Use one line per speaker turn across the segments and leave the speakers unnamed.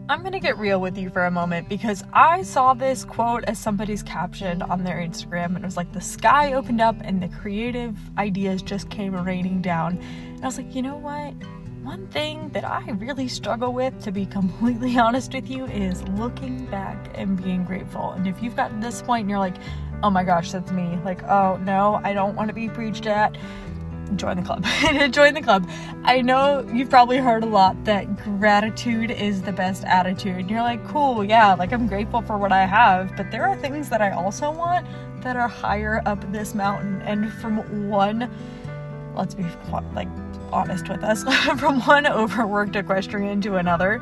I'm gonna get real with you for a moment because I saw this quote as somebody's caption on their Instagram, and it was like the sky opened up and the creative ideas just came raining down. And I was like, you know what? One thing that I really struggle with, to be completely honest with you, is looking back and being grateful. And if you've gotten to this point and you're like, oh my gosh, that's me, like, oh no, I don't want to be preached at, join the club. Join the club. I know you've probably heard a lot that gratitude is the best attitude. And you're like, cool, yeah, like I'm grateful for what I have, but there are things that I also want that are higher up this mountain. And from one, let's be like honest with us, from one overworked equestrian to another,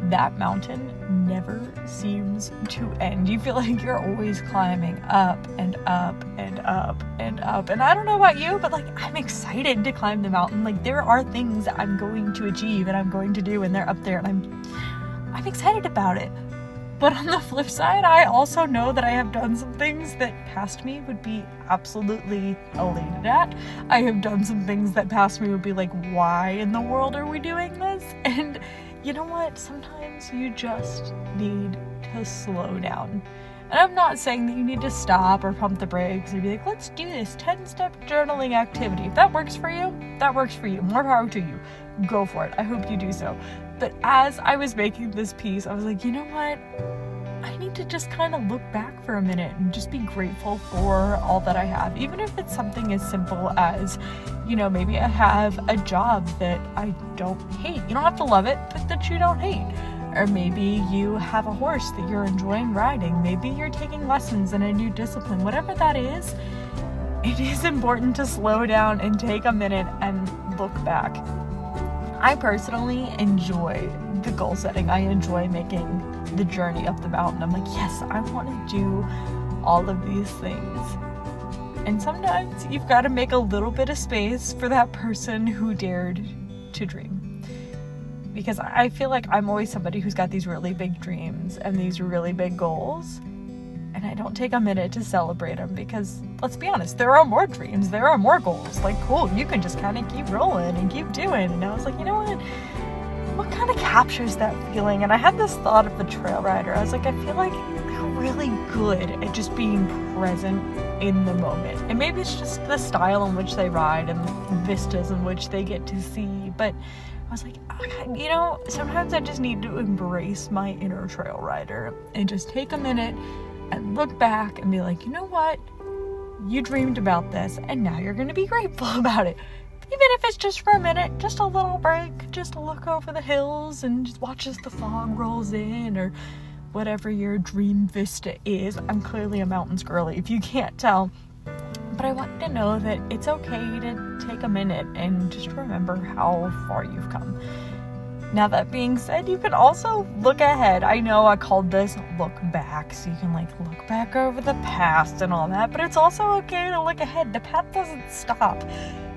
that mountain never seems to end. You feel like you're always climbing up and up and up and up. And I don't know about you, but like I'm excited to climb the mountain. Like there are things that I'm going to achieve and I'm going to do, and they're up there, and I'm excited about it. But on the flip side, I also know that I have done some things that past me would be absolutely elated at. I have done some things that past me would be like, why in the world are we doing this? And you know what? Sometimes you just need to slow down. And I'm not saying that you need to stop or pump the brakes or be like, let's do this 10-step journaling activity. If that works for you, that works for you. More power to you. Go for it. I hope you do so. But as I was making this piece, I was like, you know what? I need to just kind of look back for a minute and just be grateful for all that I have. Even if it's something as simple as, you know, maybe I have a job that I don't hate. You don't have to love it, but that you don't hate. Or maybe you have a horse that you're enjoying riding. Maybe you're taking lessons in a new discipline. Whatever that is, it is important to slow down and take a minute and look back. I personally enjoy the goal setting. I enjoy making the journey up the mountain. I'm like, yes, I want to do all of these things. And sometimes you've got to make a little bit of space for that person who dared to dream. Because I feel like I'm always somebody who's got these really big dreams and these really big goals, and I don't take a minute to celebrate them, because let's be honest, there are more dreams, there are more goals. Like, cool, you can just kind of keep rolling and keep doing. And I was like, you know what kind of captures that feeling? And I had this thought of the trail rider. I was like, I feel like they're really good at just being present in the moment. And maybe it's just the style in which they ride and the vistas in which they get to see, but I was like, you know, sometimes I just need to embrace my inner trail rider and just take a minute and look back and be like, you know what? You dreamed about this, and now you're going to be grateful about it. Even if it's just for a minute, just a little break, just to look over the hills and just watch as the fog rolls in, or whatever your dream vista is. I'm clearly a mountains girly, if you can't tell. But I want you to know that it's okay to take a minute and just remember how far you've come. Now, that being said, you can also look ahead. I know I called this look back, so you can like look back over the past and all that, but it's also okay to look ahead. The path doesn't stop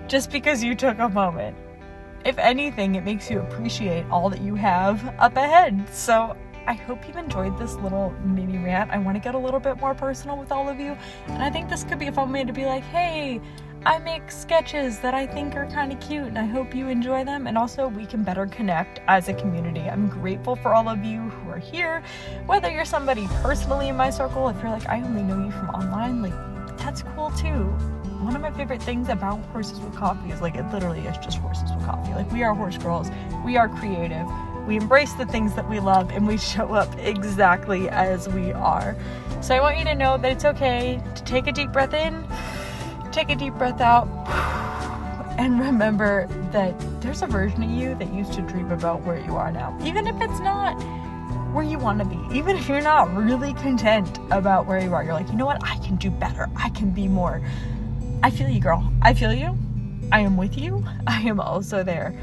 just because you took a moment. If anything, it makes you appreciate all that you have up ahead. So I hope you've enjoyed this little mini rant. I want to get a little bit more personal with all of you, and I think this could be a fun way to be like, hey, I make sketches that I think are kind of cute, and I hope you enjoy them, and also we can better connect as a community. I'm grateful for all of you who are here, whether you're somebody personally in my circle. If you're like, I only know you from online, like, that's cool too. One of my favorite things about Horses with Coffee is like, it literally is just Horses with Coffee. Like, we are horse girls, we are creative, we embrace the things that we love, and we show up exactly as we are. So I want you to know that it's okay to take a deep breath in, take a deep breath out, and remember that there's a version of you that used to dream about where you are now. Even if it's not where you want to be, even if you're not really content about where you are, you're like, you know what, I can do better, I can be more. I feel you, girl. I feel you. I am with you. I am also there.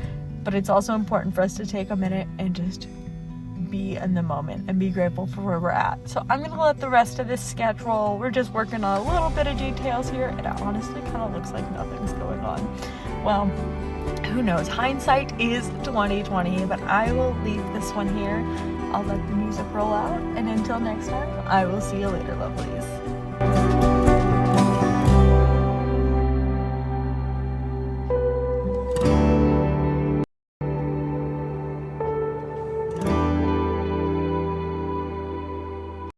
But it's also important for us to take a minute and just be in the moment and be grateful for where we're at. So I'm going to let the rest of this sketch roll. We're just working on a little bit of details here, and it honestly kind of looks like nothing's going on. Well, who knows? Hindsight is 2020, but I will leave this one here. I'll let the music roll out, and until next time, I will see you later, lovelies.